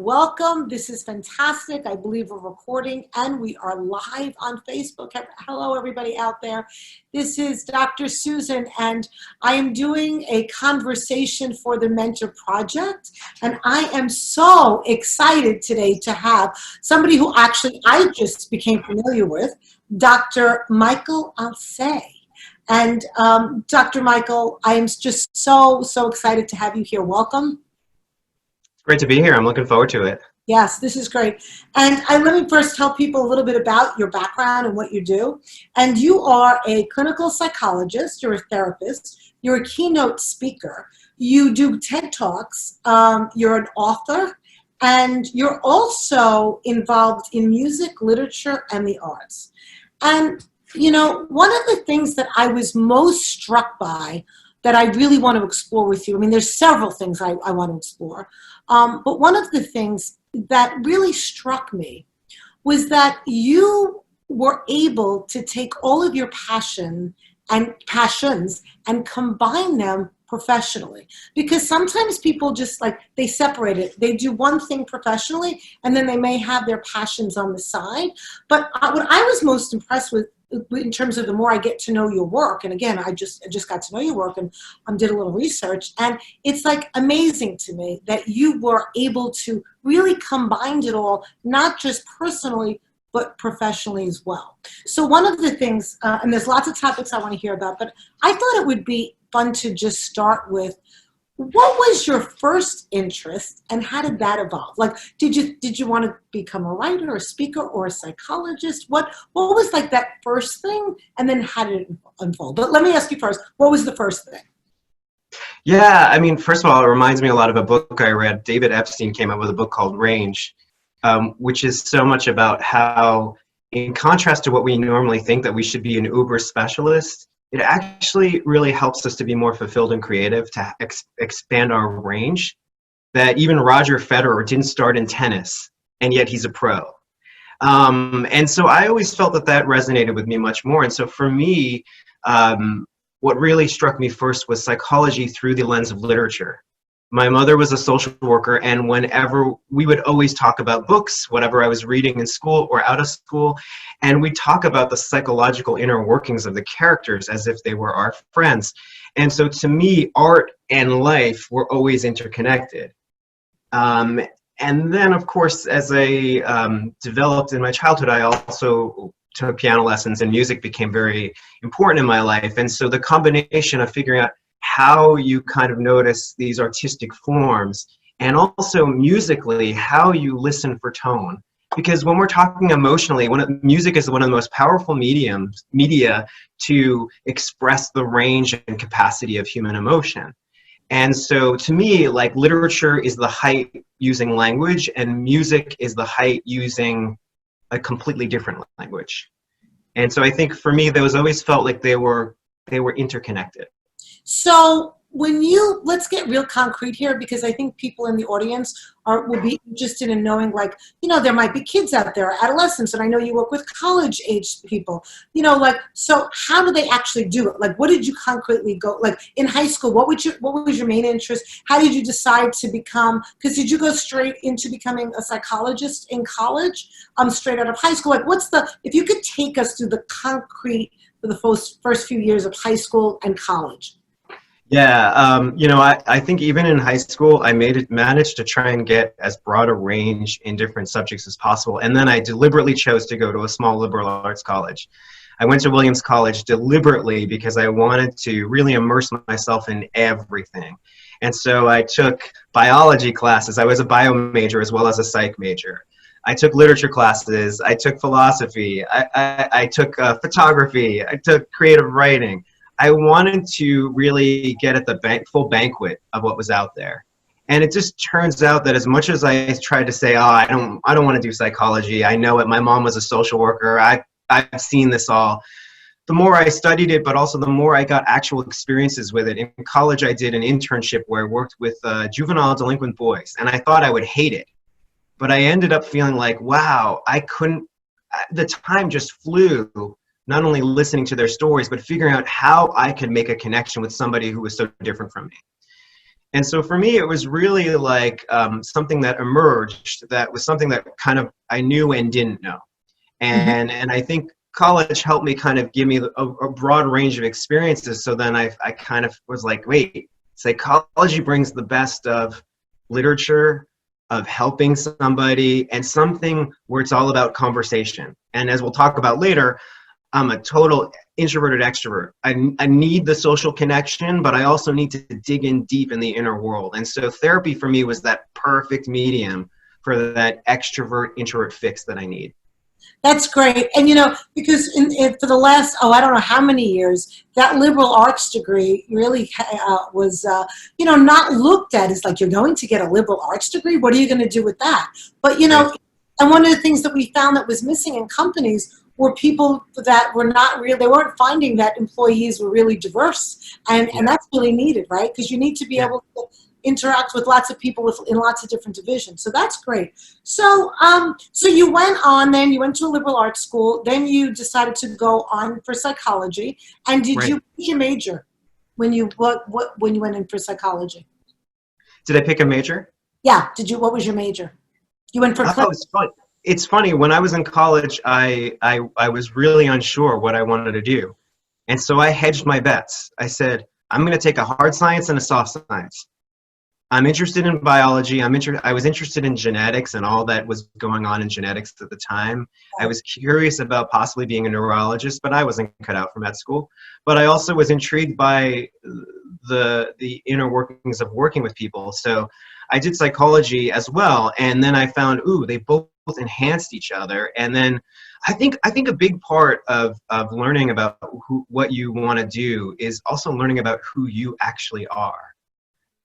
welcome. This is fantastic. I believe we're recording and we are live on Facebook. Hello, everybody out there. This is Dr. Susan, and I am doing a conversation for the Mentor Project. And I am so excited today to have somebody who actually I just became familiar with, Dr. Michael Alcee. And Dr. Michael, I am just so excited to have you here. Welcome. Great to be here. I'm looking forward to it. Yes, this is great. And let me first tell people a little bit about your background and what you do. And you are a clinical psychologist, you're a therapist, you're a keynote speaker, you do TED Talks, you're an author, and you're also involved in music, literature, and the arts. And, you know, one of the things that I was most struck by that I really want to explore with you, I mean, there's several things I want to explore, but one of the things that really struck me was that you were able to take all of your passions and combine them professionally. Because sometimes people just they separate it. They do one thing professionally and then they may have their passions on the side. But what I was most impressed with in terms of the more I get to know your work, and again, I just got to know your work and did a little research, and it's amazing to me that you were able to really combine it all, not just personally, but professionally as well. So one of the things, and there's lots of topics I want to hear about, but I thought it would be fun to just start with, what was your first interest and how did that evolve? Did you want to become a writer, a speaker, or a psychologist? What was that first thing, and then how did it unfold? But let me ask you first, what was the first thing? Yeah, I mean, first of all, it reminds me a lot of a book I read. David Epstein came out with a book called Range, which is so much about how, in contrast to what we normally think that we should be an uber specialist, it actually really helps us to be more fulfilled and creative, to expand our range. That even Roger Federer didn't start in tennis, and yet he's a pro. And so I always felt that resonated with me much more. And so for me, what really struck me first was psychology through the lens of literature. My mother was a social worker, and whenever we would always talk about books, whatever I was reading in school or out of school, and we'd talk about the psychological inner workings of the characters as if they were our friends. And so to me, art and life were always interconnected. And then, of course, as I developed in my childhood, I also took piano lessons, and music became very important in my life. And so the combination of figuring out how you kind of notice these artistic forms, and also musically, how you listen for tone. Because when we're talking emotionally, music is one of the most powerful media to express the range and capacity of human emotion. And so to me, literature is the height using language, and music is the height using a completely different language. And so I think for me, those always felt like they were interconnected. So let's get real concrete here, because I think people in the audience will be interested in knowing, there might be kids out there, adolescents, and I know you work with college-aged people, so how do they actually do it? What did you concretely go, in high school, what was your main interest? How did you decide to become, because did you go straight into becoming a psychologist in college, straight out of high school? If you could take us through the concrete for the first few years of high school and college. Yeah, I think even in high school, I managed to try and get as broad a range in different subjects as possible. And then I deliberately chose to go to a small liberal arts college. I went to Williams College deliberately because I wanted to really immerse myself in everything. And so I took biology classes. I was a bio major as well as a psych major. I took literature classes. I took philosophy. I took photography. I took creative writing. I wanted to really get at the full banquet of what was out there. And it just turns out that as much as I tried to say, I don't want to do psychology, I know it, my mom was a social worker, I've seen this all, the more I studied it, but also the more I got actual experiences with it. In college, I did an internship where I worked with juvenile delinquent boys, and I thought I would hate it. But I ended up feeling like, wow, the time just flew, not only listening to their stories, but figuring out how I could make a connection with somebody who was so different from me. And so for me, it was really like something that emerged that was something that kind of I knew and didn't know. Mhm. And I think college helped me kind of give me a broad range of experiences. So then I kind of was like, wait, psychology brings the best of literature, of helping somebody, and something where it's all about conversation. And as we'll talk about later, I'm a total introverted extrovert. I need the social connection, but I also need to dig in deep in the inner world. And so therapy for me was that perfect medium for that extrovert introvert fix that I need. That's great. And, because for the last, I don't know how many years, that liberal arts degree really was, not looked at as like, you're going to get a liberal arts degree. What are you going to do with that? But, Right. and one of the things that we found that was missing in companies were people that were not real, they weren't finding that employees were really diverse. And Yeah. that's really needed, right? Because you need to be Yeah. able to interact with lots of people in lots of different divisions. So that's great. So, so you went on, then you went to a liberal arts school, then you decided to go on for psychology. And Right. what was your major when you, when you went in for psychology? Did I pick a major? Yeah. What was your major? You went for Oh, clinical. it's fun. It's funny. When I was in college, I was really unsure what I wanted to do. And so I hedged my bets. I said, I'm going to take a hard science and a soft science. I'm interested in biology. I was interested in genetics and all that was going on in genetics at the time. I was curious about possibly being a neurologist, but I wasn't cut out for med school. But I also was intrigued by the inner workings of working with people. So I did psychology as well, and then I found, ooh, they both enhanced each other. And then I think a big part of learning about what you want to do is also learning about who you actually are,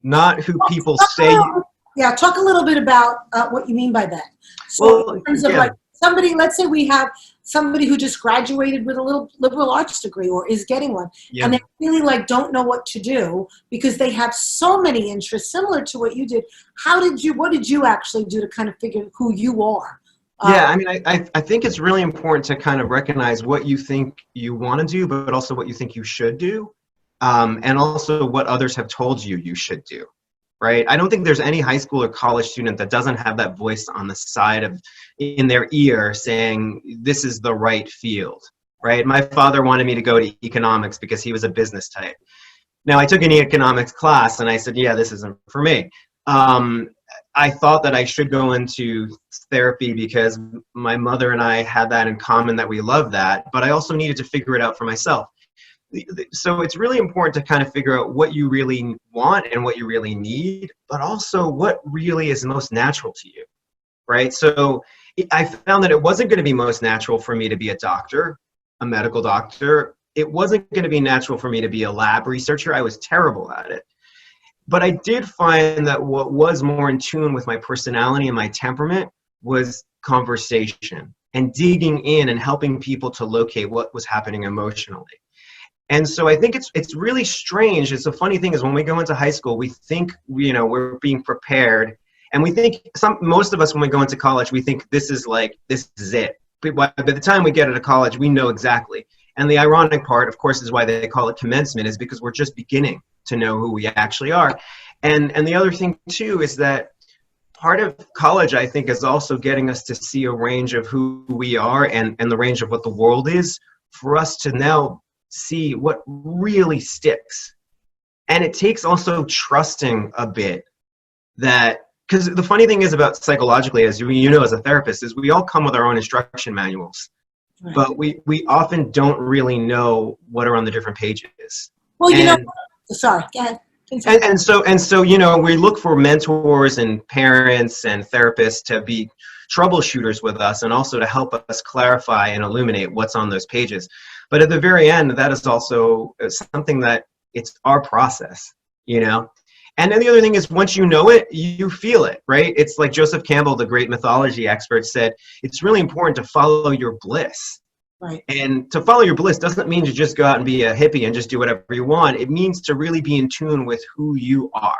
not who people say. Yeah, talk a little bit about what you mean by that. So Well, in terms of yeah, like somebody, let's say we have somebody who just graduated with a little liberal arts degree or is getting one, and yeah. they really like don't know what to do because they have so many interests similar to what you did. What did you actually do to kind of figure who you are? Yeah, I mean, I think it's really important to kind of recognize what you think you want to do, but also what you think you should do, and also what others have told you you should do, right? I don't think there's any high school or college student that doesn't have that voice on the side of, in their ear saying, this is the right field, right? My father wanted me to go to economics because he was a business type. Now, I took an economics class and I said, yeah, this isn't for me. Um, I thought that I should go into therapy because my mother and I had that in common, that we love that, but I also needed to figure it out for myself. So it's really important to kind of figure out what you really want and what you really need, but also what really is most natural to you, right? So I found that it wasn't going to be most natural for me to be a doctor, a medical doctor. It wasn't going to be natural for me to be a lab researcher. I was terrible at it. But I did find that what was more in tune with my personality and my temperament was conversation and digging in and helping people to locate what was happening emotionally. And so I think it's really strange. It's a funny thing is when we go into high school, we think, we're being prepared, and we think most of us when we go into college, we think this is it. But by the time we get out of college, we know exactly. And the ironic part, of course, is why they call it commencement, is because we're just beginning to know who we actually are. And the other thing too is that part of college, I think, is also getting us to see a range of who we are and the range of what the world is, for us to now see what really sticks. And it takes also trusting a bit that, because the funny thing is about psychologically, as you know, as a therapist, is we all come with our own instruction manuals, Right. but we often don't really know what are on the different pages. Well, And sorry, go ahead. and so we look for mentors and parents and therapists to be troubleshooters with us, and also to help us clarify and illuminate what's on those pages. But at the very end, that is also something that it's our process, And then the other thing is, once you know it, you feel it, right? It's like Joseph Campbell, the great mythology expert, said, it's really important to follow your bliss. Right. And to follow your bliss doesn't mean to just go out and be a hippie and just do whatever you want. It means to really be in tune with who you are.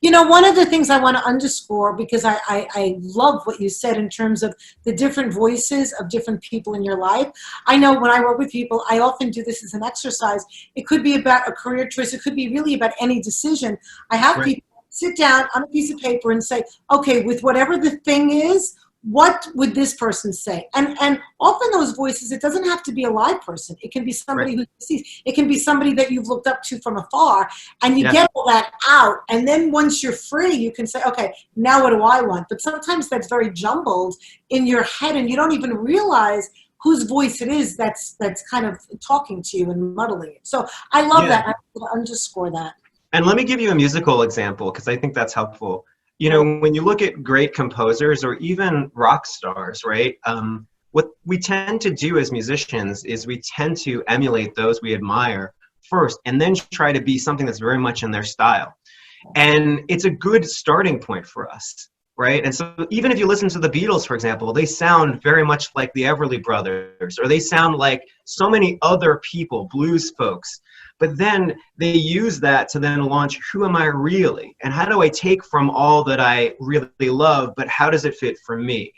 One of the things I want to underscore, because I love what you said in terms of the different voices of different people in your life. I know when I work with people, I often do this as an exercise. It could be about a career choice. It could be really about any decision. I have Right. people sit down on a piece of paper and say, okay, with whatever the thing is, what would this person say? And often those voices, it doesn't have to be a live person. It can be somebody who sees. It can be somebody that you've looked up to from afar, and you get all that out. And then once you're free, you can say, okay, now what do I want? But sometimes that's very jumbled in your head, and you don't even realize whose voice it is that's kind of talking to you and muddling it. So I love that. I want to underscore that. And let me give you a musical example, because I think that's helpful. You know, when you look at great composers or even rock stars, right? What we tend to do as musicians is we tend to emulate those we admire first, and then try to be something that's very much in their style. And it's a good starting point for us, right? And so even if you listen to the Beatles, for example, they sound very much like the Everly Brothers, or they sound like so many other people, blues folks. But then they use that to then launch, who am I really? And how do I take from all that I really love, but how does it fit for me?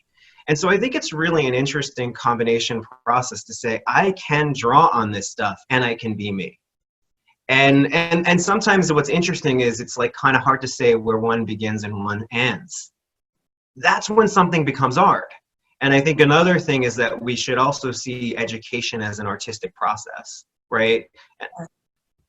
And so I think it's really an interesting combination process to say, I can draw on this stuff and I can be me. And sometimes what's interesting is it's like kind of hard to say where one begins and one ends. That's when something becomes art. And I think another thing is that we should also see education as an artistic process, right?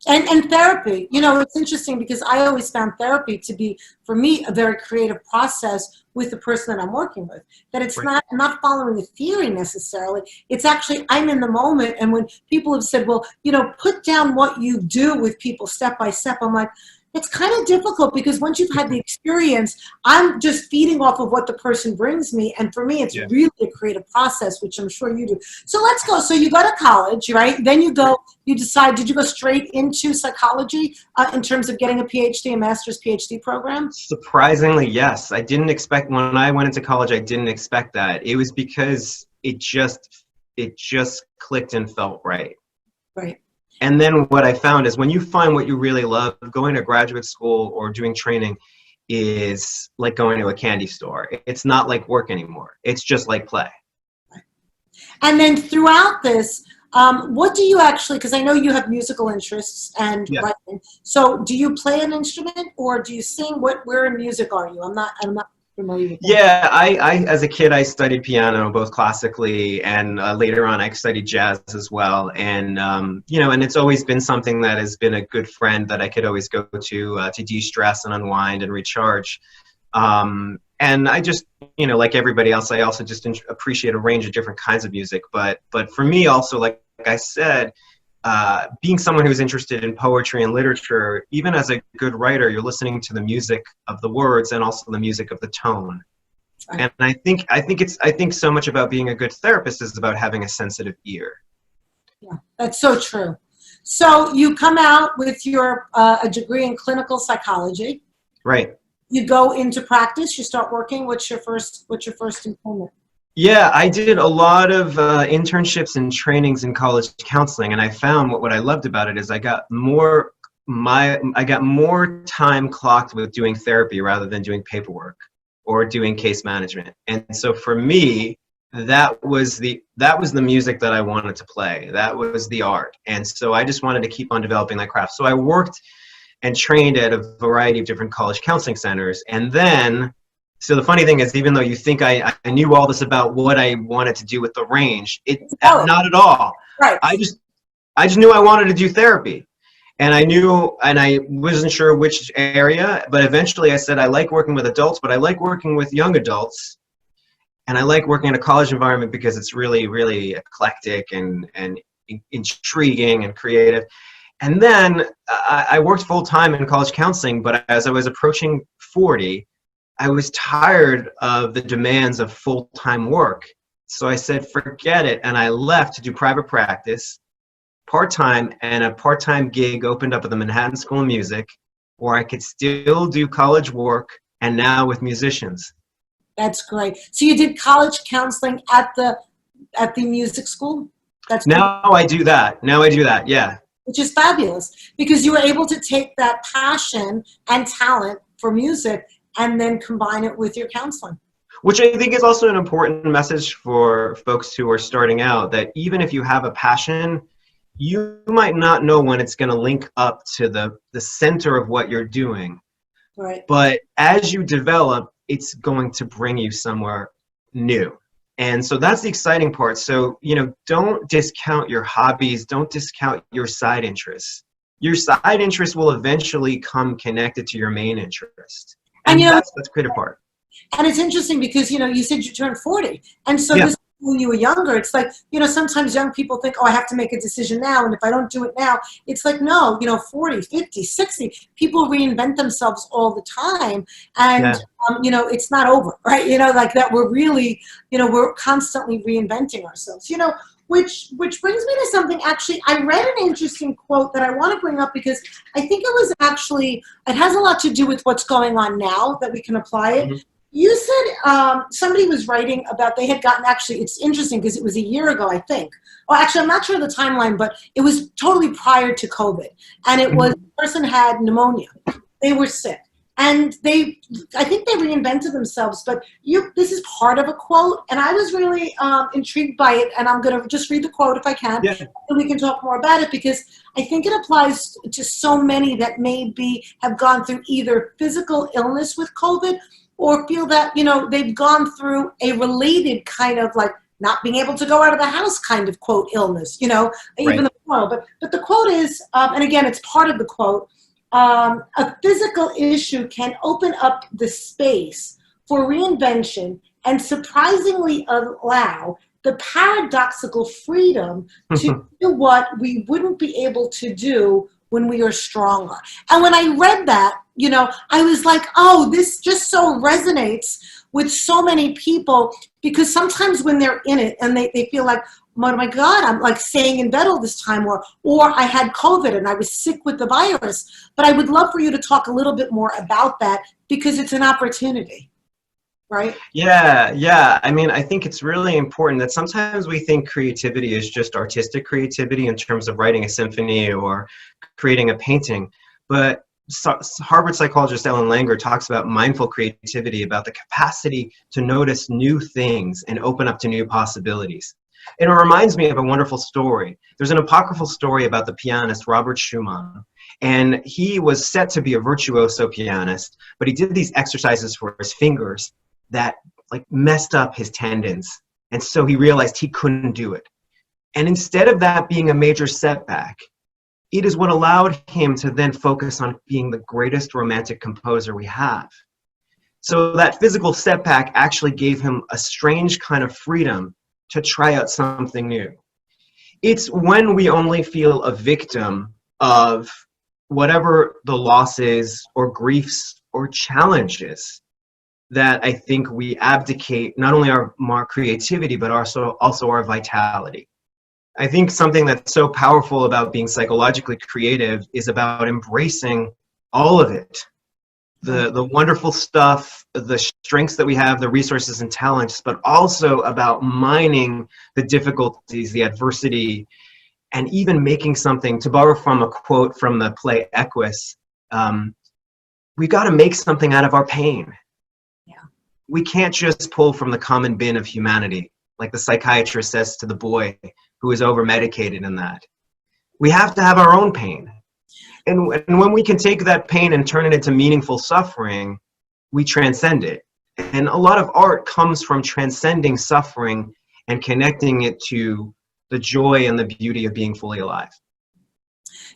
And therapy, you know, it's interesting because I always found therapy to be, for me, a very creative process with the person that I'm working with. That it's not, I'm not following a theory necessarily. It's actually, I'm in the moment. And when people have said, well, you know, put down what you do with people step by step, I'm like, it's kind of difficult because once you've had the experience, I'm just feeding off of what the person brings me. And for me, it's really a creative process, which I'm sure you do. So let's go. So you go to college, right? Then you go, you decide, did you go straight into psychology in terms of getting a PhD, a master's PhD program? Surprisingly, yes. I didn't expect, when I went into college, I didn't expect that. It was because it just clicked and felt right. Right. And then what I found is when you find what you really love, going to graduate school or doing training is like going to a candy store. It's not like work anymore. It's just like play. And then throughout this, what do you actually, because I know you have musical interests and writing. So do you play an instrument or do you sing? Where in music are you? I'm not familiar with that. Yeah, I as a kid, I studied piano, both classically and later on I studied jazz as well. And, you know, and it's always been something that has been a good friend that I could always go to de-stress and unwind and recharge. And I just, you know, like everybody else, I also just appreciate a range of different kinds of music. But for me also, like I said, being someone who's interested in poetry and literature, even as a good writer, you're listening to the music of the words and also the music of the tone. And I think so much about being a good therapist is about having a sensitive ear. Yeah, that's so true. So you come out with your a degree in clinical psychology. Right. You go into practice. You start working. What's your first employment? Yeah, I did a lot of internships and trainings in college counseling, and I found what I loved about it is I got more time clocked with doing therapy rather than doing paperwork or doing case management. And so for me, that was the music that I wanted to play. That was the art. And so I just wanted to keep on developing that craft. So I worked and trained at a variety of different college counseling centers, and then so the funny thing is, even though you think I knew all this about what I wanted to do with the range, not at all. Right. I just knew I wanted to do therapy. And I wasn't sure which area, but eventually I said, I like working with adults, but I like working with young adults. And I like working in a college environment because it's really, really eclectic and intriguing and creative. And then I worked full time in college counseling, but as I was approaching 40, I was tired of the demands of full-time work. So I said, forget it. And I left to do private practice, part-time, and a part-time gig opened up at the Manhattan School of Music where I could still do college work and now with musicians. That's great. So you did college counseling at the music school? Now I do that, yeah. Which is fabulous because you were able to take that passion and talent for music and then combine it with your counseling. Which I think is also an important message for folks who are starting out, that even if you have a passion, you might not know when it's going to link up to the center of what you're doing. Right. But as you develop, it's going to bring you somewhere new. And so that's the exciting part. So, don't discount your hobbies, don't discount your side interests. Your side interest will eventually come connected to your main interest. And And that's the creative part. And it's interesting because, you said you turned 40. And so Yeah. this, when you were younger, it's like, sometimes young people think, oh, I have to make a decision now. And if I don't do it now, it's like, no, 40, 50, 60, people reinvent themselves all the time. And, it's not over, right? Like that we're really, we're constantly reinventing ourselves, which brings me to something. Actually, I read an interesting quote that I want to bring up because I think it has a lot to do with what's going on now that we can apply it. Mhm. You said somebody was writing about they had gotten, actually, it's interesting because it was a year ago, I think. Well, actually, I'm not sure of the timeline, but it was totally prior to COVID. And it was, the person had pneumonia. They were sick. And I think they reinvented themselves, but this is part of a quote, and I was really intrigued by it, and I'm going to just read the quote if I can, and we can talk more about it, because I think it applies to so many that maybe have gone through either physical illness with COVID or feel that, they've gone through a related kind of like not being able to go out of the house kind of, quote, illness, even the quote. But the quote is, and again, it's part of the quote, a physical issue can open up the space for reinvention and surprisingly allow the paradoxical freedom to do what we wouldn't be able to do when we are stronger. And when I read that, I was like, oh, this just so resonates with so many people, because sometimes when they're in it and they feel like, oh my God, I'm like staying in bed all this time, or I had COVID and I was sick with the virus. But I would love for you to talk a little bit more about that, because it's an opportunity, right? Yeah. I mean, I think it's really important that sometimes we think creativity is just artistic creativity in terms of writing a symphony or creating a painting. But Harvard psychologist Ellen Langer talks about mindful creativity, about the capacity to notice new things and open up to new possibilities. And it reminds me of a wonderful story. There's an apocryphal story about the pianist Robert Schumann. And he was set to be a virtuoso pianist, but he did these exercises for his fingers that like messed up his tendons. And so he realized he couldn't do it. And instead of that being a major setback, it is what allowed him to then focus on being the greatest romantic composer we have. So that physical setback actually gave him a strange kind of freedom to try out something new. It's when we only feel a victim of whatever the losses or griefs or challenges that I think we abdicate not only our creativity, but also our vitality. I think something that's so powerful about being psychologically creative is about embracing all of it. The wonderful stuff, the strengths that we have, the resources and talents, but also about mining the difficulties, the adversity, and even making something, to borrow from a quote from the play Equus, we've got to make something out of our pain. Yeah. We can't just pull from the common bin of humanity, like the psychiatrist says to the boy who is over-medicated in that. We have to have our own pain. And when we can take that pain and turn it into meaningful suffering, we transcend it. And a lot of art comes from transcending suffering and connecting it to the joy and the beauty of being fully alive.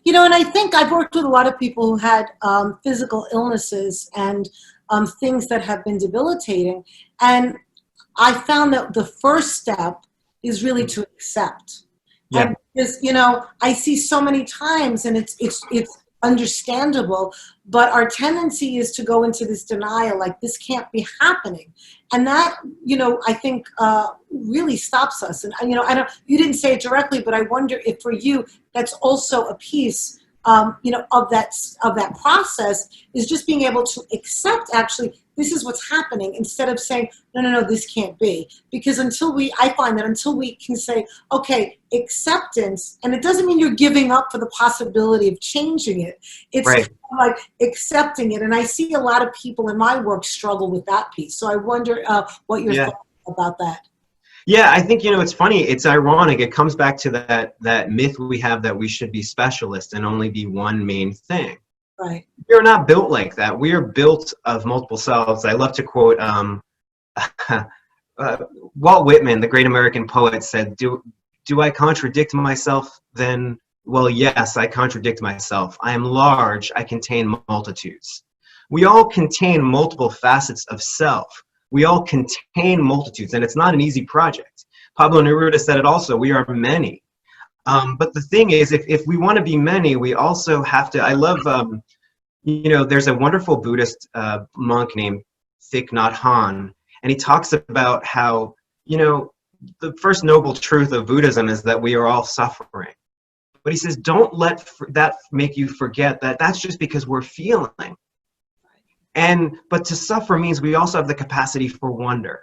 And I think I've worked with a lot of people who had physical illnesses and things that have been debilitating. And I found that the first step is really to accept. Yeah. And because, I see so many times, and it's understandable, but our tendency is to go into this denial, like this can't be happening. And that, I think really stops us. And, I don't, you didn't say it directly, but I wonder if for you, that's also a piece, of that process, is just being able to accept, actually, this is what's happening, instead of saying, no, this can't be. Because I find that until we can say, okay, acceptance, and it doesn't mean you're giving up for the possibility of changing it. It's right. Kind of like accepting it. And I see a lot of people in my work struggle with that piece. So I wonder what your thoughts about that. Yeah, I think, it's funny. It's ironic. It comes back to that myth we have that we should be specialists and only be one main thing. Right. We are not built like that. We are built of multiple selves. I love to quote uh, Walt Whitman, the great American poet, said, do I contradict myself? Then, well, yes, I contradict myself. I am large. I contain multitudes. We all contain multiple facets of self. We all contain multitudes, and it's not an easy project. Pablo Neruda said it also, we are many. But the thing is, if we want to be many, we also have to, I love, there's a wonderful Buddhist monk named Thich Nhat Hanh, and he talks about how, the first noble truth of Buddhism is that we are all suffering. But he says, don't let that make you forget that that's just because we're feeling. But to suffer means we also have the capacity for wonder.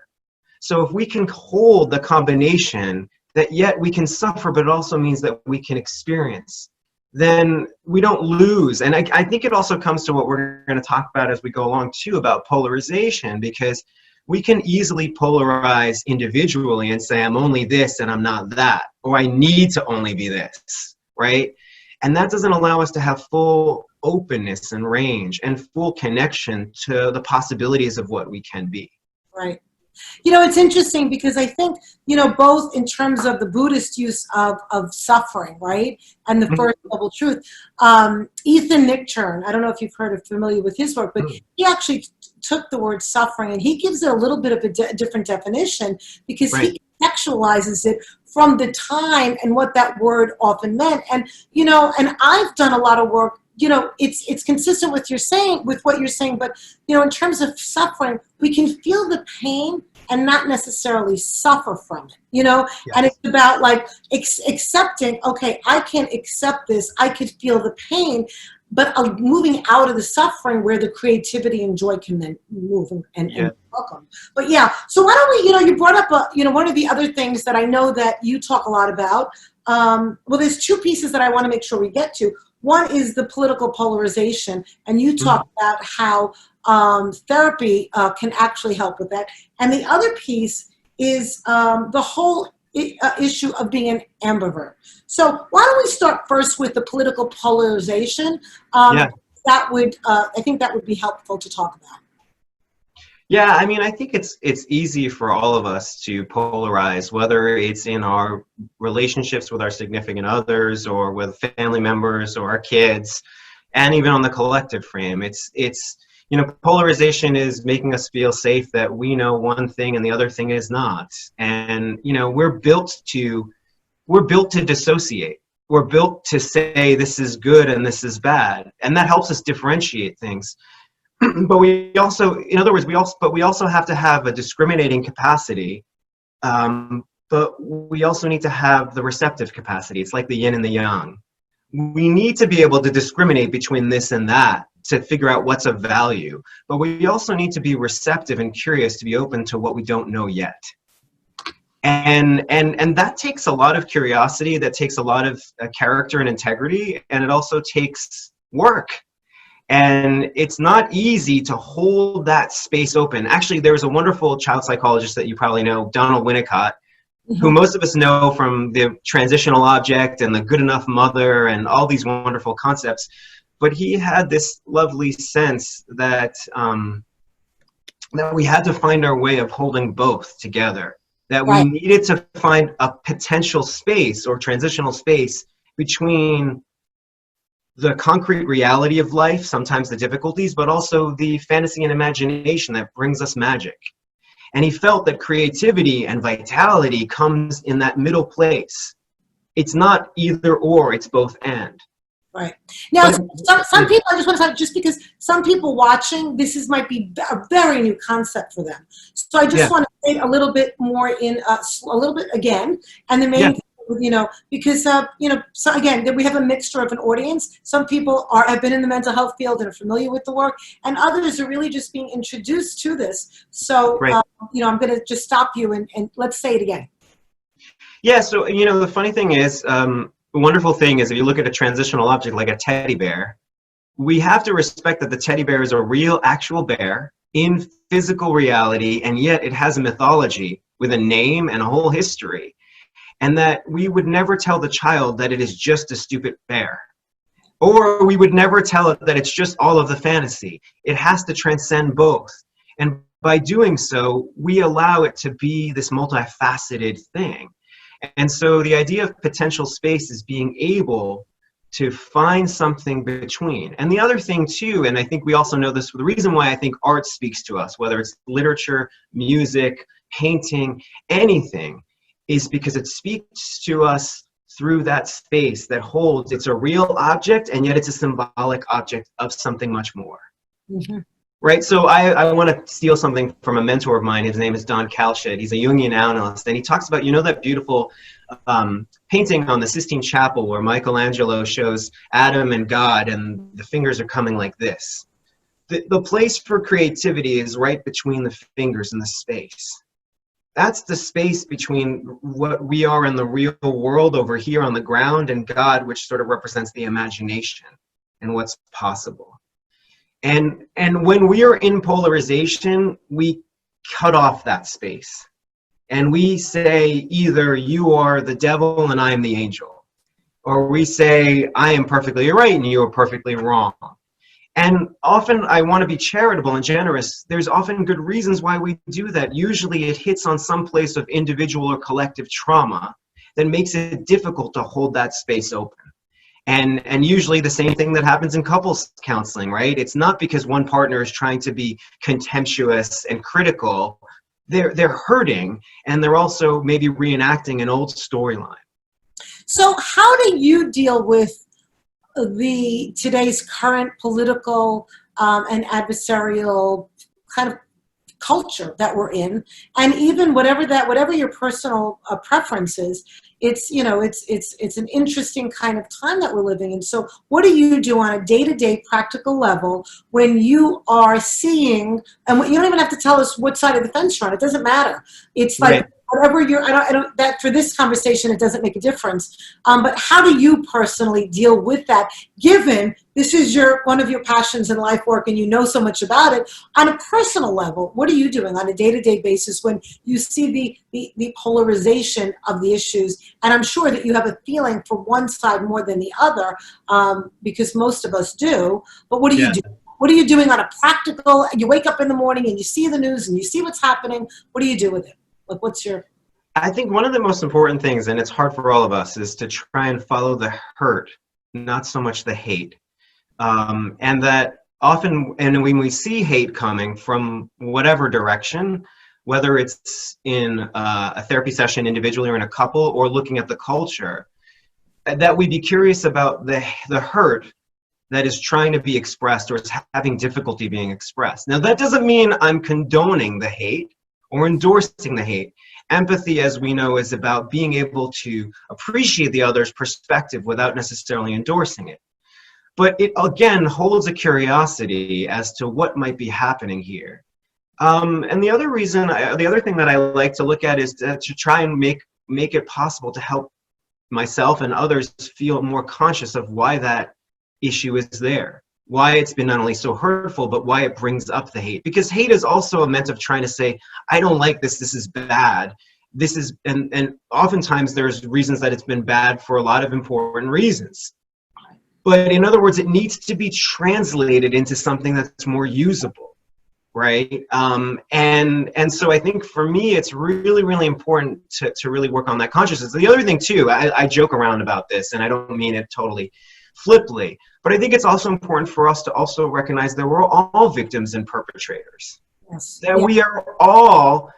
So if we can hold the combination that yet we can suffer, but it also means that we can experience, then we don't lose. And I think it also comes to what we're going to talk about as we go along too, about polarization, because we can easily polarize individually and say, I'm only this and I'm not that, or I need to only be this, right? And that doesn't allow us to have full openness and range and full connection to the possibilities of what we can be. Right. It's interesting because I think, both in terms of the Buddhist use of suffering, right, and the first noble truth, Ethan Nichtern, I don't know if you've heard or familiar with his work, but he actually took the word suffering and he gives it a little bit of a different definition because he contextualizes it from the time and what that word often meant. And, and I've done a lot of work, it's consistent with what you're saying, but, in terms of suffering, we can feel the pain and not necessarily suffer from it, Yes. And it's about like accepting, okay, I can't accept this. I could feel the pain, but moving out of the suffering where the creativity and joy can then move and welcome. But yeah, so why don't we, you brought up, one of the other things that I know that you talk a lot about. Well, there's two pieces that I want to make sure we get to. One is the political polarization, and you talk about how therapy can actually help with that. And the other piece is the whole issue of being an ambivert. So why don't we start first with the political polarization? That would, I think that would be helpful to talk about. Yeah, I mean, I think it's easy for all of us to polarize, whether it's in our relationships with our significant others or with family members or our kids, and even on the collective frame. It's polarization is making us feel safe that we know one thing and the other thing is not. And, we're built to dissociate. We're built to say this is good and this is bad. And that helps us differentiate things. But we also, in other words, we also have to have a discriminating capacity, but we also need to have the receptive capacity. It's like the yin and the yang. We need to be able to discriminate between this and that to figure out what's of value, but we also need to be receptive and curious to be open to what we don't know yet. And that takes a lot of curiosity, that takes a lot of character and integrity, and it also takes work. And it's not easy to hold that space open. Actually, there's a wonderful child psychologist that you probably know, Donald Winnicott, who most of us know from the transitional object and the good enough mother and all these wonderful concepts. But he had this lovely sense that, that we had to find our way of holding both together, that we needed to find a potential space or transitional space between the concrete reality of life, sometimes the difficulties, but also the fantasy and imagination that brings us magic. And he felt that creativity and vitality comes in that middle place. It's not either or, it's both and. Right. Now, some people, I just want to say, just because some people watching, might be a very new concept for them. So I just want to say a little bit more a little bit again, and the main because, so again, we have a mixture of an audience. Some people have been in the mental health field and are familiar with the work, and others are really just being introduced to this. So, I'm going to just stop you and let's say it again. Yeah, so, the funny thing is, the wonderful thing is if you look at a transitional object like a teddy bear, we have to respect that the teddy bear is a real, actual bear in physical reality, and yet it has a mythology with a name and a whole history. And that we would never tell the child that it is just a stupid bear. Or we would never tell it that it's just all of the fantasy. It has to transcend both. And by doing so, we allow it to be this multifaceted thing. And so the idea of potential space is being able to find something between. And the other thing too, and I think we also know this, the reason why I think art speaks to us, whether it's literature, music, painting, anything, is because it speaks to us through that space that holds, it's a real object, and yet it's a symbolic object of something much more. Mm-hmm. Right, so I want to steal something from a mentor of mine. His name is Don Kalsched. He's a Jungian analyst, and he talks about, you know, that beautiful painting on the Sistine Chapel where Michelangelo shows Adam and God, and the fingers are coming like this. The place for creativity is right between the fingers and the space. That's the space between what we are in the real world over here on the ground and God, which sort of represents the imagination and what's possible. And when we are in polarization, we cut off that space. And we say either you are the devil and I am the angel. Or we say I am perfectly right and you are perfectly wrong. And often I want to be charitable and generous. There's often good reasons why we do that. Usually it hits on some place of individual or collective trauma that makes it difficult to hold that space open. And usually the same thing that happens in couples counseling, right? It's not because one partner is trying to be contemptuous and critical. They're hurting, and they're also maybe reenacting an old storyline. So how do you deal with today's current political and adversarial kind of culture that we're in, and even whatever your personal preference is, it's, you know, it's an interesting kind of time that we're living in. So what do you do on a day-to-day practical level when you are seeing, and you don't even have to tell us what side of the fence you're on, it doesn't matter. It's like, right. Whatever you're, I don't, that for this conversation, it doesn't make a difference. But how do you personally deal with that, given this is one of your passions in life work and you know so much about it? On a personal level, what are you doing on a day-to-day basis when you see the polarization of the issues? And I'm sure that you have a feeling for one side more than the other, because most of us do. But what do you do? What are you doing on a practical, you wake up in the morning and you see the news and you see what's happening. What do you do with it? Like, what's your... I think one of the most important things, and it's hard for all of us, is to try and follow the hurt, not so much the hate. And that often, and when we see hate coming from whatever direction, whether it's in a therapy session individually or in a couple, or looking at the culture, that we be curious about the hurt that is trying to be expressed or is having difficulty being expressed. Now, that doesn't mean I'm condoning the hate or endorsing the hate. Empathy, as we know, is about being able to appreciate the other's perspective without necessarily endorsing it. But it, again, holds a curiosity as to what might be happening here. And the other thing that I like to look at is to try and make it possible to help myself and others feel more conscious of why that issue is there. Why it's been not only so hurtful, but why it brings up the hate. Because hate is also a meant of trying to say, I don't like this, this is bad. This is, and oftentimes there's reasons that it's been bad for a lot of important reasons. But in other words, it needs to be translated into something that's more usable, right? And so I think for me, it's really, really important to really work on that consciousness. The other thing too, I joke around about this, and I don't mean it totally flippantly, but I think it's also important for us to also recognize that we're all victims and perpetrators. Yes. That we are all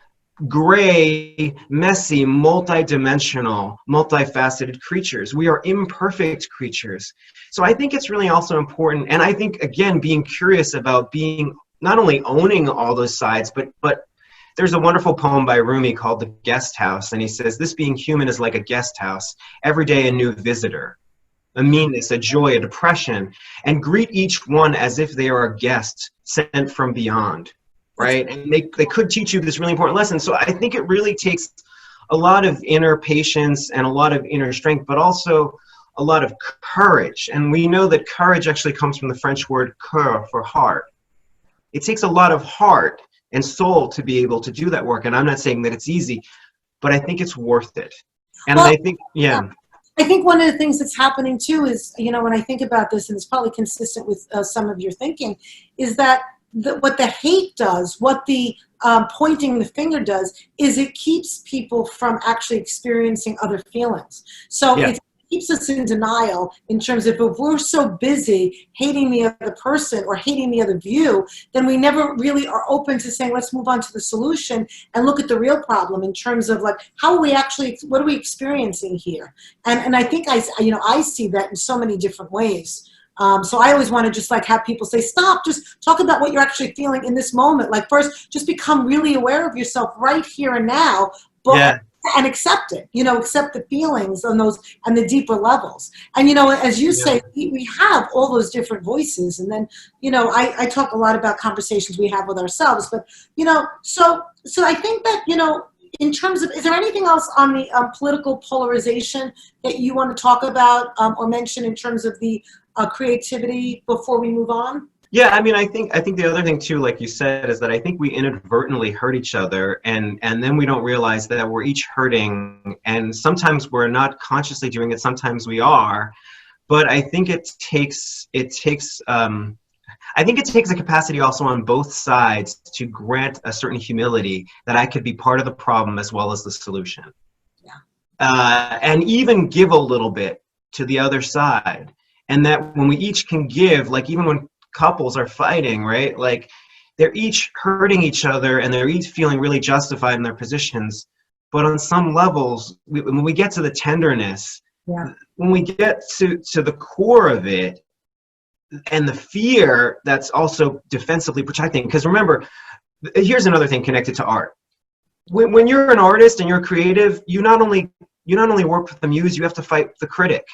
gray, messy, multidimensional, multifaceted creatures. We are imperfect creatures. So I think it's really also important, and I think, again, being curious about being, not only owning all those sides, but there's a wonderful poem by Rumi called The Guest House, and he says, this being human is like a guest house, every day a new visitor. A meanness, a joy, a depression, and greet each one as if they are a guest sent from beyond, right? And they could teach you this really important lesson. So I think it really takes a lot of inner patience and a lot of inner strength, but also a lot of courage. And we know that courage actually comes from the French word cœur, for heart. It takes a lot of heart and soul to be able to do that work. And I'm not saying that it's easy, but I think it's worth it. And well, I think, yeah. I think one of the things that's happening too is, when I think about this, and it's probably consistent with some of your thinking, is that what the hate does, what the pointing the finger does, is it keeps people from actually experiencing other feelings. So Yeah. it keeps us in denial in terms of, if we're so busy hating the other person or hating the other view, then we never really are open to saying, let's move on to the solution and look at the real problem in terms of, like, how are we actually, what are we experiencing here? And I think I see that in so many different ways. So I always want to just, like, have people say, stop, just talk about what you're actually feeling in this moment. Like, first, just become really aware of yourself right here and now, but and accept it, accept the feelings on those and the deeper levels. And, as you say, we have all those different voices. And then, I talk a lot about conversations we have with ourselves, but, so I think that, in terms of, is there anything else on the political polarization that you want to talk about or mention in terms of the creativity before we move on? Yeah, I mean, I think the other thing too, like you said, is that I think we inadvertently hurt each other, and then we don't realize that we're each hurting, and sometimes we're not consciously doing it, sometimes we are, but I think it takes a capacity also on both sides to grant a certain humility that I could be part of the problem as well as the solution. Yeah. And even give a little bit to the other side, and that when we each can give, like even when couples are fighting, right? Like, they're each hurting each other and they're each feeling really justified in their positions. But on some levels, when we get to the tenderness, when we get to the core of it, and the fear that's also defensively protecting, because remember, here's another thing connected to art. When you're an artist and you're creative, you not only work with the muse, you have to fight the critic.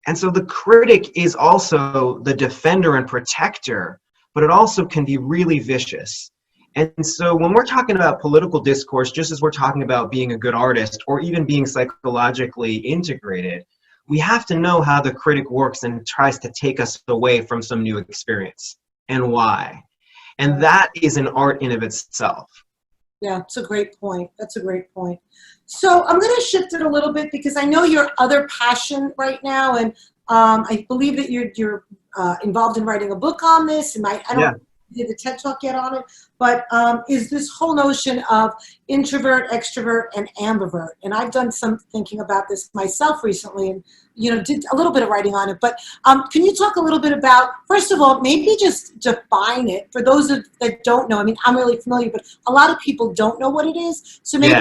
And so the critic is also the defender and protector, but it also can be really vicious. And so when we're talking about political discourse, just as we're talking about being a good artist or even being psychologically integrated, we have to know how the critic works and tries to take us away from some new experience and why. And that is an art in of itself. Yeah, it's a great point. That's a great point. So I'm going to shift it a little bit because I know your other passion right now, and I believe that you're involved in writing a book on this. And I don't did the TED Talk yet on it, but is this whole notion of introvert, extrovert, and ambivert. And I've done some thinking about this myself recently, and did a little bit of writing on it. But can you talk a little bit about, first of all, maybe just define it for those that don't know? I mean, I'm really familiar, but a lot of people don't know what it is. So maybe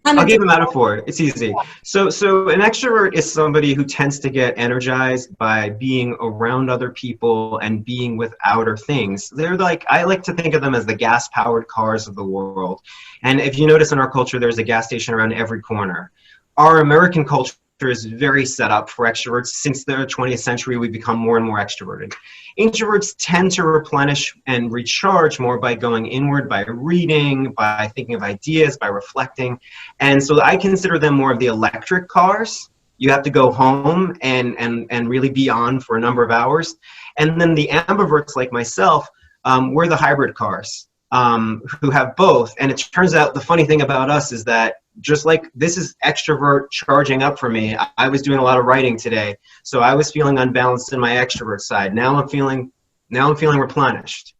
I'll give a metaphor. It's easy. So an extrovert is somebody who tends to get energized by being around other people and being with outer things. They're like, I like to think of them as the gas-powered cars of the world. And if you notice in our culture, there's a gas station around every corner. Our American culture is very set up for extroverts. Since the 20th century, we've become more and more extroverted. Introverts tend to replenish and recharge more by going inward, by reading, by thinking of ideas, by reflecting. And so I consider them more of the electric cars. You have to go home and really be on for a number of hours. And then the ambiverts like myself, we're the hybrid cars who have both. And it turns out the funny thing about us is that just like this is extrovert charging up for me. I was doing a lot of writing today, so I was feeling unbalanced in my extrovert side. Now I'm feeling replenished.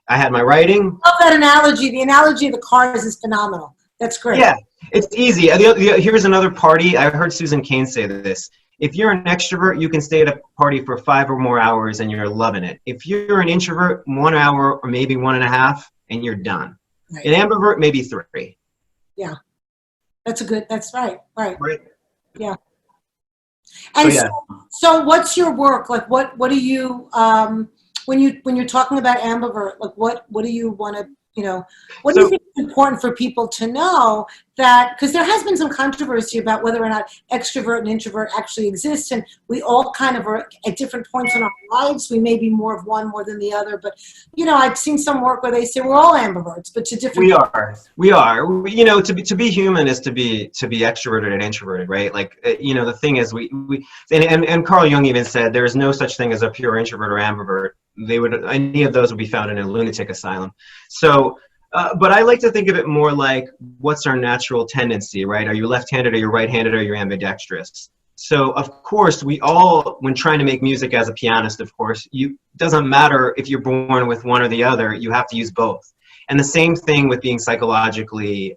I had my writing. I love that analogy. The analogy of the cars is phenomenal. That's great. Yeah, it's easy. Here's another party. I heard Susan Cain say this. If you're an extrovert, you can stay at a party for 5 or more hours and you're loving it. If you're an introvert, 1 hour or maybe 1.5 and you're done. Right. An ambivert, maybe 3. Yeah. That's right. Right. Yeah. And so what's your work? Like, what do you, when you're talking about ambivert, like what do you want to, what do you think is important for people to know that, because there has been some controversy about whether or not extrovert and introvert actually exist, and we all kind of are at different points in our lives. We may be more of one more than the other, but I've seen some work where they say we're all ambiverts, but to different. We are. To be human is to be extroverted and introverted, right? Like the thing is and Carl Jung even said there is no such thing as a pure introvert or ambivert. Any of those would be found in a lunatic asylum. So, but I like to think of it more like, what's our natural tendency, right? Are you left-handed or you're right-handed or you're ambidextrous? So of course, we all, when trying to make music as a pianist, of course, doesn't matter if you're born with one or the other, you have to use both. And the same thing with being psychologically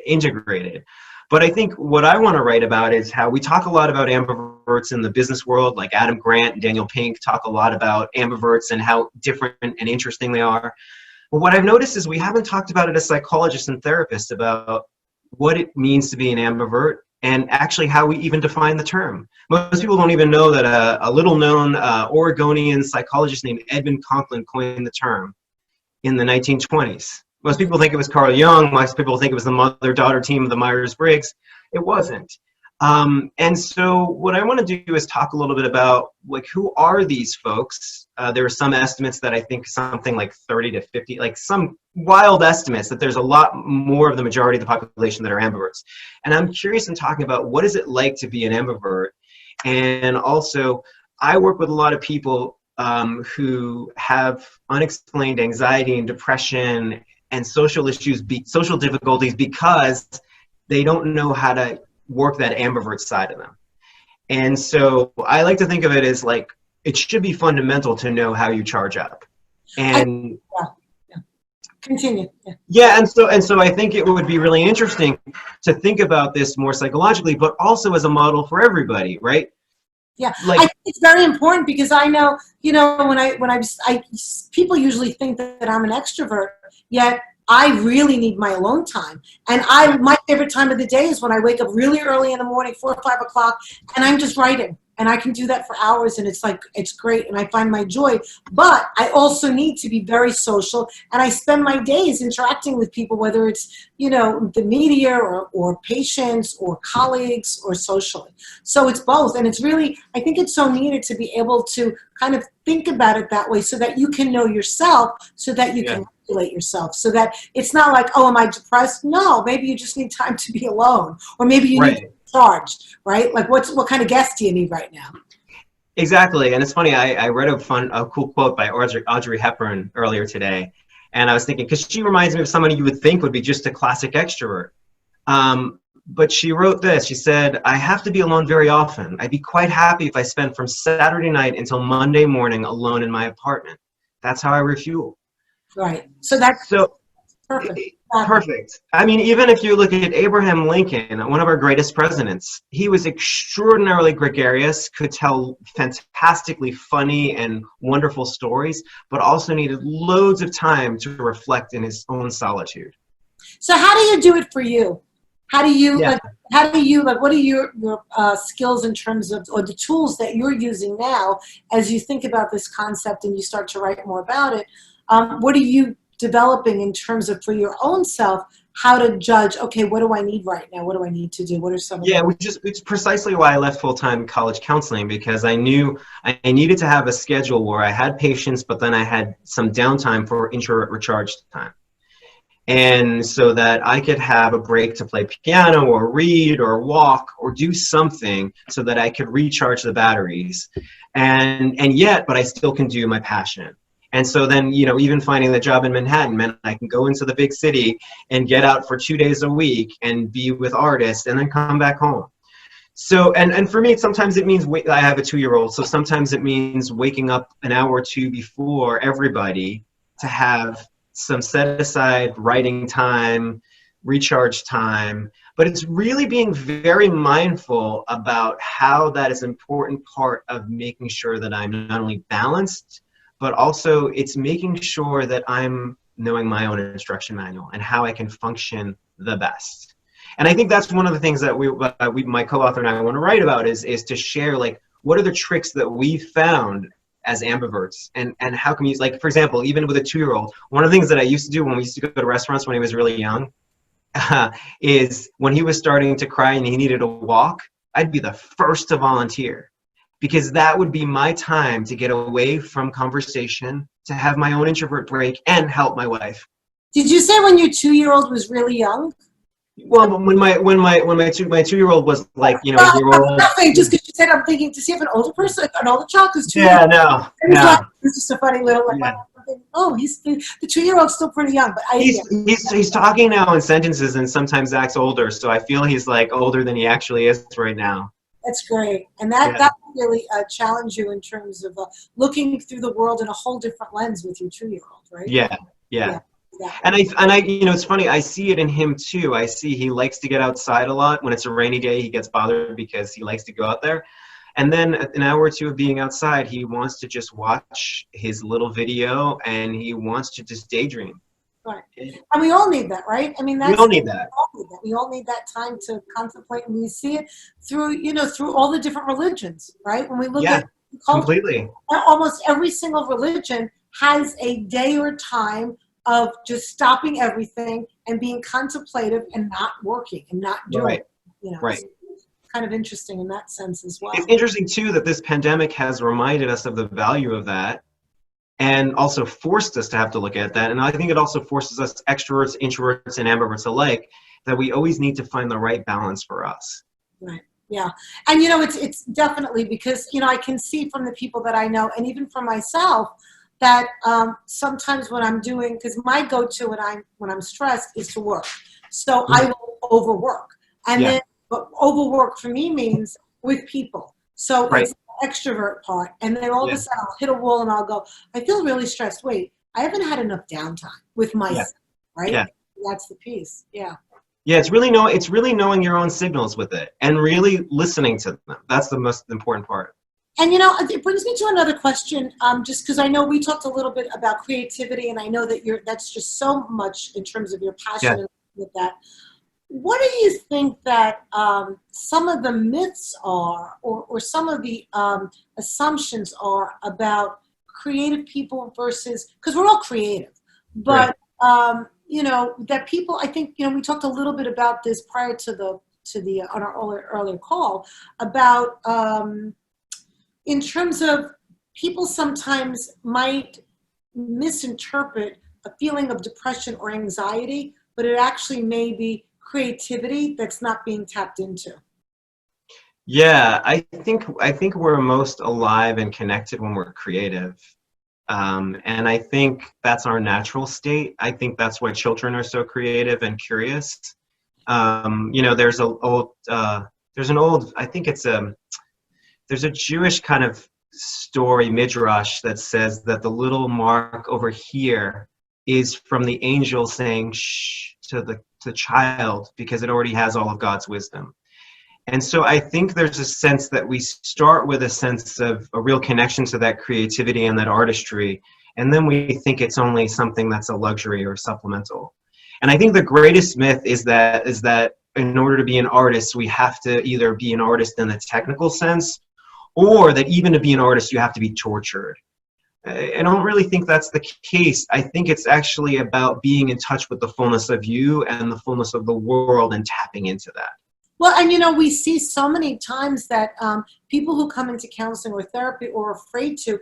integrated. But I think what I want to write about is how we talk a lot about ambiverts in the business world, like Adam Grant and Daniel Pink talk a lot about ambiverts and how different and interesting they are. But what I've noticed is we haven't talked about it as psychologists and therapists about what it means to be an ambivert and actually how we even define the term. Most people don't even know that a little-known Oregonian psychologist named Edmund Conklin coined the term in the 1920s. Most people think it was Carl Jung. Most people think it was the mother-daughter team of the Myers-Briggs. It wasn't. And so what I want to do is talk a little bit about, like, who are these folks? There are some estimates that I think something like 30 to 50, like some wild estimates that there's a lot more of the majority of the population that are ambiverts. And I'm curious in talking about what is it like to be an ambivert. And also, I work with a lot of people who have unexplained anxiety and depression and social issues, social difficulties, because they don't know how to work that ambivert side of them. And so I like to think of it as like, it should be fundamental to know how you charge up. And continue. Yeah, and so I think it would be really interesting to think about this more psychologically, but also as a model for everybody, right? Yeah, like, I think it's very important because I know, you know, people usually think that I'm an extrovert, yet I really need my alone time. And my favorite time of the day is when I wake up really early in the morning, 4 or 5 o'clock, and I'm just writing. And I can do that for hours, and it's like, it's great, and I find my joy. But I also need to be very social, and I spend my days interacting with people, whether it's, you know, the media or patients or colleagues or socially. So it's both, and it's really, I think it's so needed to be able to kind of think about it that way so that you can know yourself, so that you can regulate yourself, so that it's not like, oh, am I depressed? No, maybe you just need time to be alone, or maybe you need to charged, right? Like what kind of guest do you need right now? Exactly. And it's funny, I read a cool quote by Audrey Hepburn earlier today. And I was thinking, because she reminds me of someone you would think would be just a classic extrovert. But she wrote this, she said, I have to be alone very often. I'd be quite happy if I spent from Saturday night until Monday morning alone in my apartment. That's how I refuel. Right. So that's perfect. Perfect. I mean, even if you look at Abraham Lincoln, one of our greatest presidents, he was extraordinarily gregarious, could tell fantastically funny and wonderful stories, but also needed loads of time to reflect in his own solitude. So how do you do it for you? How do you, what are your skills in terms of, or the tools that you're using now as you think about this concept and you start to write more about it? What are you developing in terms of, for your own self, how to judge, okay, what do I need right now? What do I need to do? What are some of it's precisely why I left full-time college counseling, because I knew I needed to have a schedule where I had patients, but then I had some downtime for introvert recharge time. And so that I could have a break to play piano or read or walk or do something so that I could recharge the batteries. And yet, but I still can do my passion. And so then, you know, even finding the job in Manhattan meant I can go into the big city and get out for 2 days a week and be with artists and then come back home. So, and for me, sometimes it means, I have a 2-year-old, so sometimes it means waking up an hour or two before everybody to have some set aside writing time, recharge time. But it's really being very mindful about how that is an important part of making sure that I'm not only balanced, but also it's making sure that I'm knowing my own instruction manual and how I can function the best. And I think that's one of the things that my co-author and I want to write about is to share, like, what are the tricks that we found as ambiverts, and how can we use, like, for example, even with a 2-year-old, one of the things that I used to do when we used to go to restaurants when he was really young is when he was starting to cry and he needed a walk, I'd be the first to volunteer. Because that would be my time to get away from conversation, to have my own introvert break, and help my wife. Did you say when your 2-year-old was really young? Well, when my 2-year-old was like, you know, well, a year old. Nothing, just because you said, I'm thinking to see if an older person, an older child, because 2 Yeah, no. It's just a funny little, like, oh, the 2-year-old's still pretty young, but he's talking now in sentences and sometimes acts older, so I feel he's like older than he actually is right now. That's great. And that, Yeah. that really challenge you in terms of looking through the world in a whole different lens with your 2-year-old, right? Yeah. Yeah. Yeah, exactly. And I, you know, it's funny. I see it in him too. I see he likes to get outside a lot. When it's a rainy day, he gets bothered because he likes to go out there. And then an hour or two of being outside, he wants to just watch his little video and he wants to just daydream. Right. And we all need that, right? I mean, We that's all need that. we all need that. We all need that time to contemplate, and we see it through, through all the different religions, right? When we look Yeah, at culture, completely. almost every single religion has a day or time of just stopping everything and being contemplative and not working and not doing, Right. Right. So it's kind of interesting in that sense as well. It's interesting too that this pandemic has reminded us of the value of that and also forced us to have to look at that. And I think it also forces us, extroverts, introverts, and ambiverts alike, that we always need to find the right balance for us. Right. Yeah. And it's definitely because I can see from the people that I know, and even from myself, that sometimes when I'm doing, because my go-to when I'm stressed is to work, so I will overwork, and then but overwork for me means with people. So it's the extrovert part, and then all of a sudden I'll hit a wall and I'll go, I feel really stressed. Wait, I haven't had enough downtime with myself, right? Yeah. That's the piece. Yeah. Yeah, it's really knowing your own signals with it and really listening to them. That's the most important part. And it brings me to another question, just because I know we talked a little bit about creativity, and I know that that's just so much in terms of your passion with that. What do you think that some of the myths are, or some of the assumptions are about creative people versus, because we're all creative, but that people, I think, we talked a little bit about this prior to the on our earlier call about in terms of people sometimes might misinterpret a feeling of depression or anxiety, but it actually may be creativity that's not being tapped into. Yeah, I think we're most alive and connected when we're creative. And I think that's our natural state. I think that's why children are so creative and curious. There's an old, I think there's a Jewish kind of story, midrash, that says that the little mark over here is from the angel saying shh to the child because it already has all of God's wisdom. And so I think there's a sense that we start with a sense of a real connection to that creativity and that artistry, and then we think it's only something that's a luxury or supplemental. And I think the greatest myth is that in order to be an artist, we have to either be an artist in the technical sense, or that even to be an artist, you have to be tortured. I don't really think that's the case. I think it's actually about being in touch with the fullness of you and the fullness of the world and tapping into that. Well, and we see so many times that people who come into counseling or therapy or afraid to,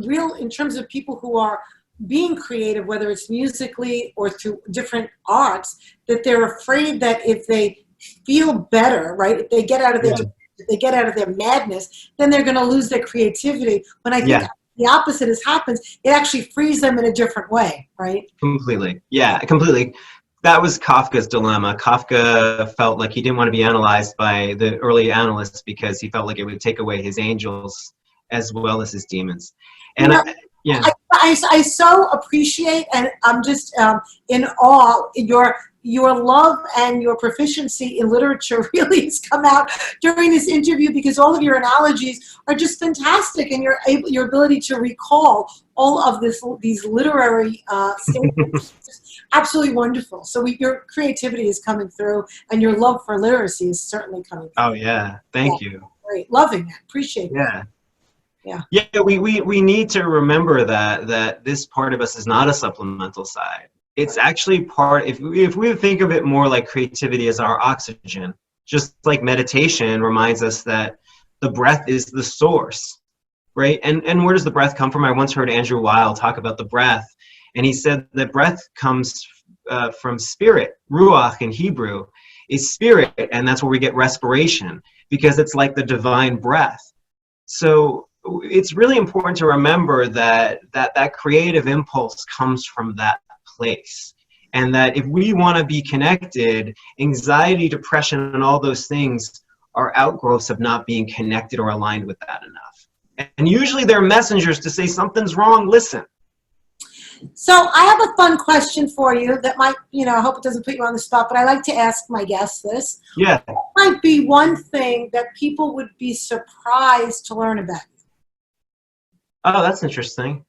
in terms of people who are being creative, whether it's musically or through different arts, that they're afraid that if they feel better, right, if they get out of their madness, then they're going to lose their creativity. When I think the opposite happens, it actually frees them in a different way, right? Completely. Yeah, completely. That was Kafka's dilemma. Kafka felt like he didn't want to be analyzed by the early analysts because he felt like it would take away his angels as well as his demons. And I so appreciate, and I'm just in awe, your love and your proficiency in literature really has come out during this interview, because all of your analogies are just fantastic, and your ability to recall all of these literary statements is absolutely wonderful. So your creativity is coming through, and your love for literacy is certainly coming through. Oh yeah, thank you. Great, loving that, appreciate that. Yeah, we need to remember that this part of us is not a supplemental side. It's actually part, if we think of it more like creativity as our oxygen, just like meditation reminds us that the breath is the source, right? And where does the breath come from? I once heard Andrew Weil talk about the breath, and he said that breath comes from spirit. Ruach in Hebrew is spirit, and that's where we get respiration, because it's like the divine breath. So it's really important to remember that creative impulse comes from that place, and that if we want to be connected, anxiety, depression, and all those things are outgrowths of not being connected or aligned with that enough. And usually they're messengers to say something's wrong, listen. So I have a fun question for you that might, I hope it doesn't put you on the spot, but I like to ask my guests this. Yeah. What might be one thing that people would be surprised to learn about you? Oh, that's interesting.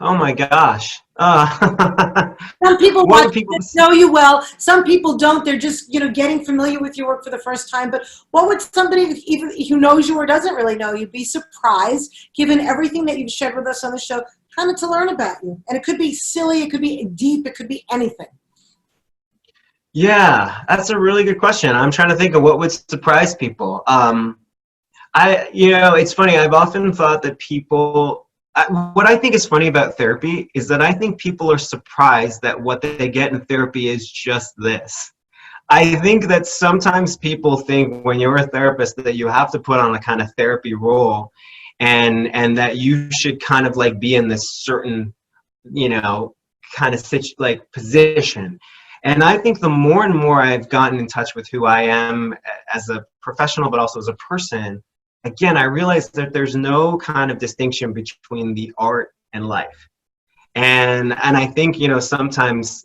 Oh my gosh. Some people What watch do people know you well. Some people don't. They're just, getting familiar with your work for the first time. But what would somebody, even who knows you or doesn't really know you, be surprised, given everything that you've shared with us on the show, kind of to learn about you? And it could be silly, it could be deep, it could be anything. Yeah, that's a really good question. I'm trying to think of what would surprise people. It's funny. I've often thought that what I think is funny about therapy is that I think people are surprised that what they get in therapy is just this. I think that sometimes people think when you're a therapist that you have to put on a kind of therapy role and that you should kind of like be in this certain, kind of position. And I think the more and more I've gotten in touch with who I am as a professional, but also as a person, again, I realized that there's no kind of distinction between the art and life. And I think, sometimes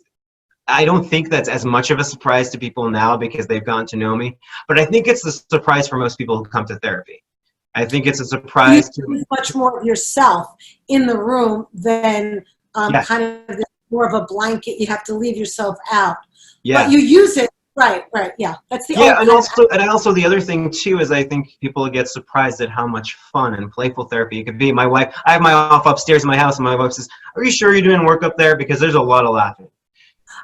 I don't think that's as much of a surprise to people now because they've gotten to know me, but I think it's a surprise for most people who come to therapy. I think it's a surprise to much more of yourself in the room than kind of more of a blanket. You have to leave yourself out. Yeah. But you use it. Right. Yeah. That's the and also the other thing too is I think people get surprised at how much fun and playful therapy it could be. I have my off upstairs in my house, and my wife says, "Are you sure you're doing work up there?" Because there's a lot of laughing.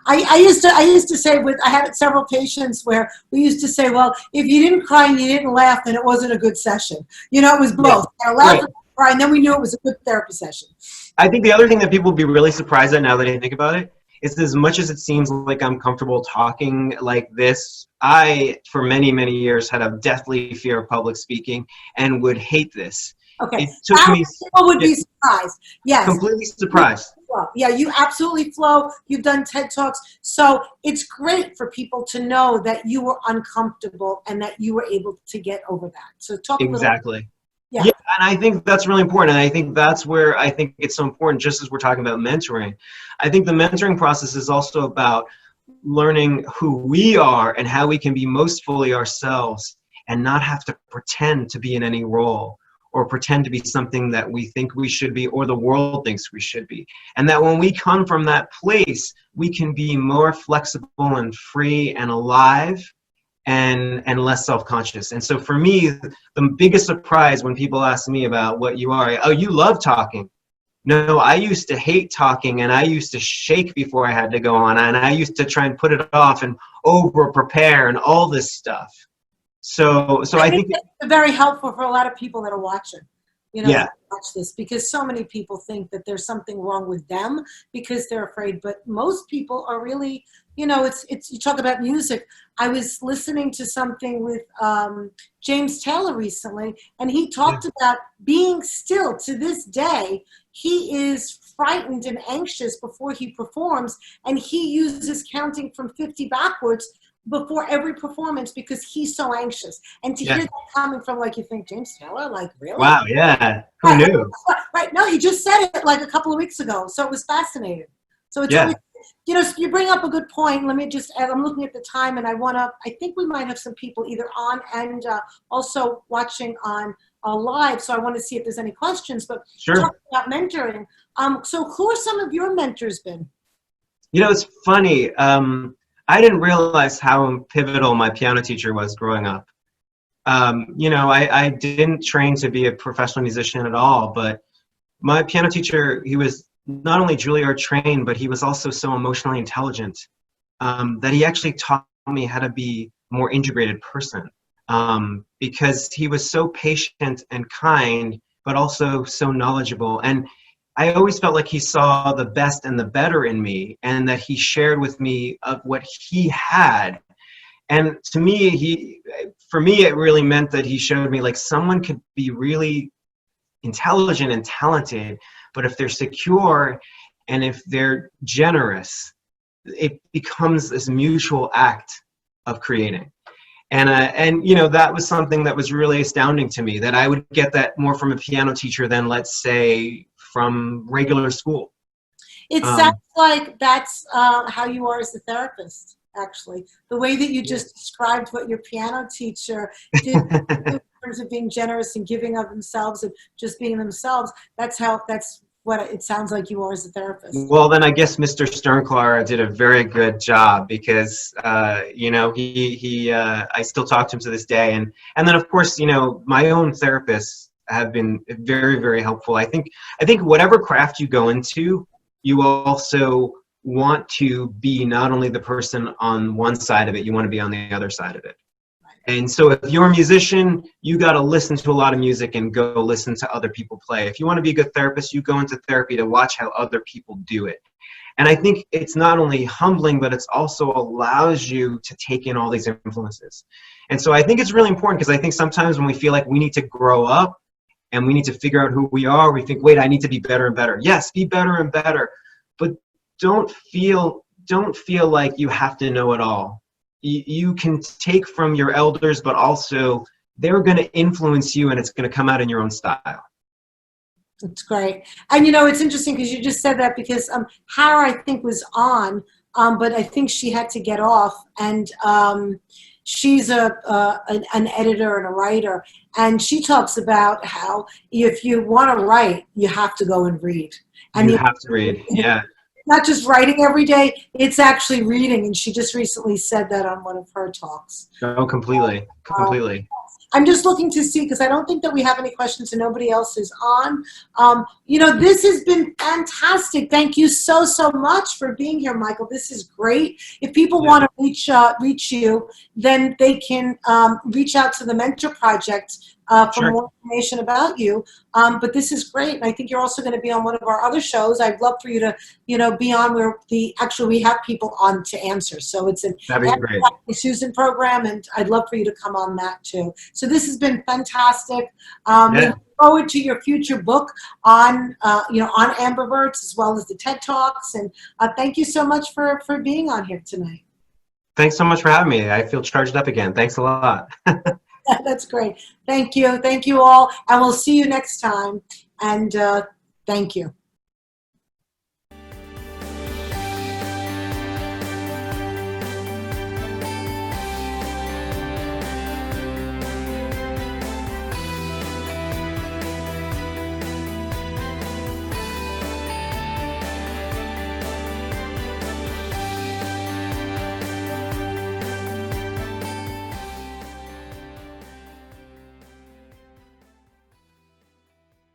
I used to say I had several patients where we used to say, well, if you didn't cry and you didn't laugh, then it wasn't a good session. It was both. Yeah. Laugh and cry, and then we knew it was a good therapy session. I think the other thing that people would be really surprised at now that I think about it is as much as it seems like I'm comfortable talking like this, I, for many, many years, had a deathly fear of public speaking and would hate this. Okay. It took me. People would be surprised. Yes. Completely surprised. Yeah, you absolutely flow. You've done TED Talks. So it's great for people to know that you were uncomfortable and that you were able to get over that. So talk exactly. Yeah, and I think that's really important. And I think that's where I think it's so important, just as we're talking about mentoring. I think the mentoring process is also about learning who we are and how we can be most fully ourselves and not have to pretend to be in any role or pretend to be something that we think we should be or the world thinks we should be. And that when we come from that place, we can be more flexible and free and alive and less self-conscious. And so for me, the biggest surprise when people ask me about what you are, oh, you love talking. No, I used to hate talking, and I used to shake before I had to go on, and I used to try and put it off and over prepare and all this stuff. So I think it's very helpful for a lot of people that are watching. Watch this, because so many people think that there's something wrong with them because they're afraid. But most people are really, it's you talk about music. I was listening to something with James Taylor recently, and he talked about being still. To this day, he is frightened and anxious before he performs, and he uses counting from 50 backwards before every performance because he's so anxious. And to hear that coming from, like, you think, James Taylor, like, really? Wow, yeah. Who knew? Right. No, he just said it like a couple of weeks ago. So it was fascinating. So it's always, you bring up a good point. Let me just add, I'm looking at the time, and I think we might have some people either on and also watching on live. So I want to see if there's any questions, but talking about mentoring. So who are some of your mentors been? It's funny. I didn't realize how pivotal my piano teacher was growing up. I didn't train to be a professional musician at all, but my piano teacher, he was not only Juilliard trained, but he was also so emotionally intelligent that he actually taught me how to be a more integrated person because he was so patient and kind, but also so knowledgeable. And I always felt like he saw the best and the better in me, and that he shared with me of what he had. And to me, for me, it really meant that he showed me like someone could be really intelligent and talented, but if they're secure and if they're generous, it becomes this mutual act of creating. And you know, that was something that was really astounding to me, that I would get that more from a piano teacher than, let's say, from regular school. It sounds like that's how you are as a therapist, actually. The way that you just described what your piano teacher did in terms of being generous and giving of themselves and just being themselves, that's what it sounds like you are as a therapist. Well, then I guess Mr. Sternklar did a very good job, because you know, I still talk to him to this day, and then of course, you know, my own therapists have been very, very helpful. I think whatever craft you go into, you also want to be not only the person on one side of it, you want to be on the other side of it. And so if you're a musician, you got to listen to a lot of music and go listen to other people play. If you want to be a good therapist, you go into therapy to watch how other people do it. And I think it's not only humbling, but it's also allows you to take in all these influences. And so I think it's really important, because I think sometimes when we feel like we need to grow up and we need to figure out who we are, we think, wait, I need to be better and better. Yes, be better and better, but don't feel like you have to know it all. You can take from your elders, but also they're going to influence you, and it's going to come out in your own style. That's great. And you know, it's interesting because you just said that, because Hara, I think, was on, but I think she had to get off, and she's an editor and a writer, and she talks about how if you want to write, you have to go and read. And you have to read, yeah. Not just writing every day, it's actually reading. And she just recently said that on one of her talks. Oh, completely. I'm just looking to see, because I don't think that we have any questions and nobody else is on. You know, this has been fantastic. Thank you so much for being here, Michael. This is great. If people want to reach you, then they can reach out to the Mentor Project for more information about you. But this is great. And I think you're also going to be on one of our other shows. I'd love for you to, you know, be on where we have people on to answer. So it's an Susan program, and I'd love for you to come on that too. So this has been fantastic. We look forward to your future book on, you know, on ambiverts, as well as the TED Talks. And thank you so much for being on here tonight. Thanks so much for having me. I feel charged up again. Thanks a lot. That's great. Thank you. Thank you all. And we'll see you next time. And thank you.